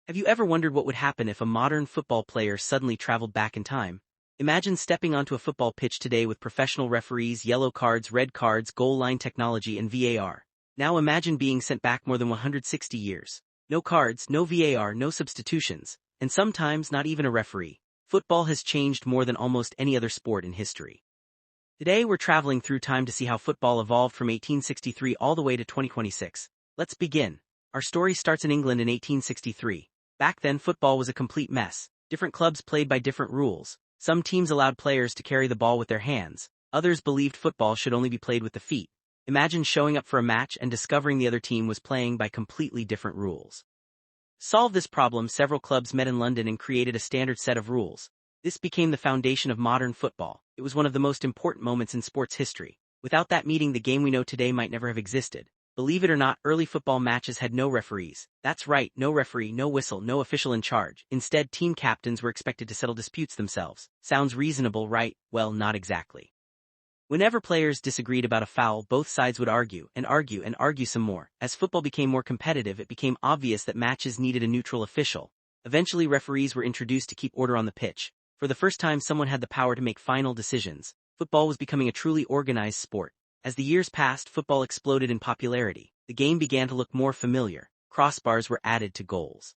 Have you ever wondered what would happen if a modern football player suddenly traveled back in time? Imagine stepping onto a football pitch today with professional referees, yellow cards, red cards, goal line technology, and VAR. Now imagine being sent back more than 160 years. No cards, no VAR, no substitutions, and sometimes not even a referee. Football has changed more than almost any other sport in history. Today we're traveling through time to see how football evolved from 1863 all the way to 2026. Let's begin. Our story starts in England in 1863. Back then football was a complete mess. Different clubs played by different rules. Some teams allowed players to carry the ball with their hands. Others believed football should only be played with the feet. Imagine showing up for a match and discovering the other team was playing by completely different rules. To solve this problem, several clubs met in London and created a standard set of rules. This became the foundation of modern football. It was one of the most important moments in sports history. Without that meeting, the game we know today might never have existed. Believe it or not, early football matches had no referees. That's right, no referee, no whistle, no official in charge. Instead, team captains were expected to settle disputes themselves. Sounds reasonable, right? Well, not exactly. Whenever players disagreed about a foul, both sides would argue and argue and argue some more. As football became more competitive, it became obvious that matches needed a neutral official. Eventually, referees were introduced to keep order on the pitch. For the first time, someone had the power to make final decisions. Football was becoming a truly organized sport. As the years passed, football exploded in popularity. The game began to look more familiar. Crossbars were added to goals.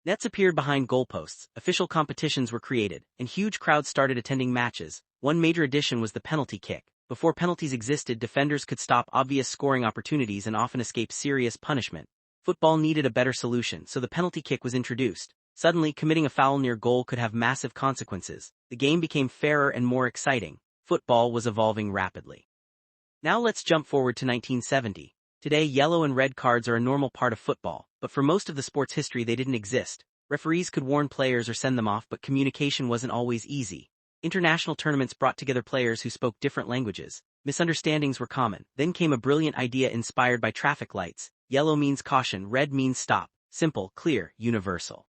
Nets appeared behind goalposts, official competitions were created, and huge crowds started attending matches. One major addition was the penalty kick. Before penalties existed, defenders could stop obvious scoring opportunities and often escape serious punishment. Football needed a better solution, so the penalty kick was introduced. Suddenly, committing a foul near goal could have massive consequences. The game became fairer and more exciting. Football was evolving rapidly. Now let's jump forward to 1970. Today, yellow and red cards are a normal part of football, but for most of the sport's history they didn't exist. Referees could warn players or send them off, but communication wasn't always easy. International tournaments brought together players who spoke different languages. Misunderstandings were common. Then came a brilliant idea inspired by traffic lights. Yellow means caution, red means stop. Simple, clear, universal.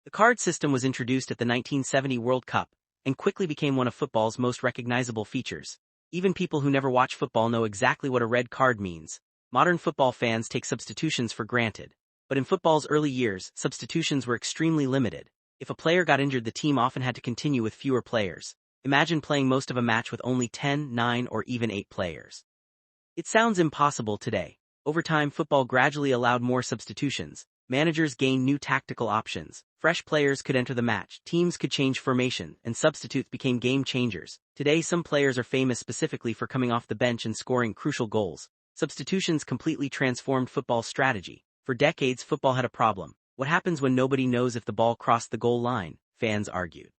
The card system was introduced at the 1970 World Cup, and quickly became one of football's most recognizable features. Even people who never watch football know exactly what a red card means. Modern football fans take substitutions for granted. But in football's early years, substitutions were extremely limited. If a player got injured, the team often had to continue with fewer players. Imagine playing most of a match with only 10, 9, or even 8 players. It sounds impossible today. Over time, football gradually allowed more substitutions. Managers gained new tactical options. Fresh players could enter the match, teams could change formation, and substitutes became game changers. Today, some players are famous specifically for coming off the bench and scoring crucial goals. Substitutions completely transformed football's strategy. For decades, football had a problem. What happens when nobody knows if the ball crossed the goal line? Fans argued.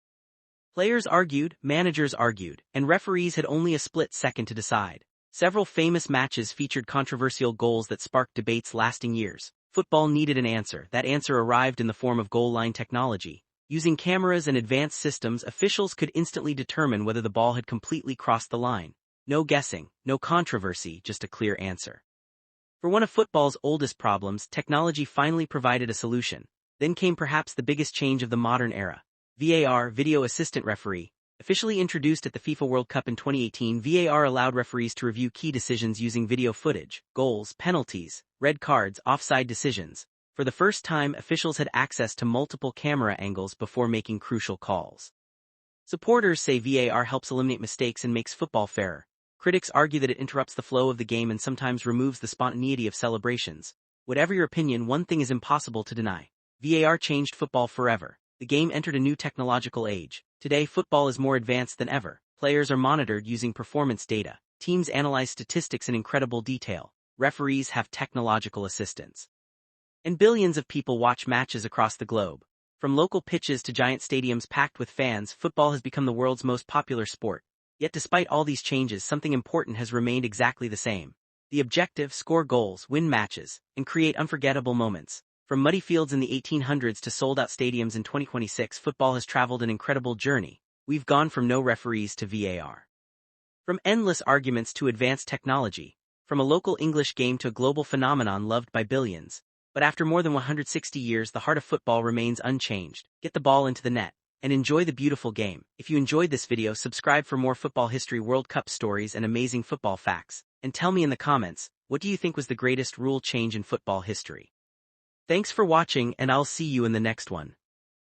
Players argued, managers argued, and referees had only a split second to decide. Several famous matches featured controversial goals that sparked debates lasting years. Football needed an answer. That answer arrived in the form of goal line technology. Using cameras and advanced systems, officials could instantly determine whether the ball had completely crossed the line. No guessing, no controversy, just a clear answer. For one of football's oldest problems, technology finally provided a solution. Then came perhaps the biggest change of the modern era. VAR, Video Assistant Referee. Officially introduced at the FIFA World Cup in 2018, VAR allowed referees to review key decisions using video footage, goals, penalties, red cards, offside decisions. For the first time, officials had access to multiple camera angles before making crucial calls. Supporters say VAR helps eliminate mistakes and makes football fairer. Critics argue that it interrupts the flow of the game and sometimes removes the spontaneity of celebrations. Whatever your opinion, one thing is impossible to deny. VAR changed football forever. The game entered a new technological age. Today, football is more advanced than ever. Players are monitored using performance data. Teams analyze statistics in incredible detail. Referees have technological assistants. And billions of people watch matches across the globe. From local pitches to giant stadiums packed with fans, football has become the world's most popular sport. Yet despite all these changes, something important has remained exactly the same. The objective: score goals, win matches, and create unforgettable moments. From muddy fields in the 1800s to sold-out stadiums in 2026, football has traveled an incredible journey. We've gone from no referees to VAR. From endless arguments to advanced technology. From a local English game to a global phenomenon loved by billions. But after more than 160 years, the heart of football remains unchanged. Get the ball into the net and enjoy the beautiful game. If you enjoyed this video, subscribe for more football history, World Cup stories, and amazing football facts. And tell me in the comments, what do you think was the greatest rule change in football history? Thanks for watching and I'll see you in the next one.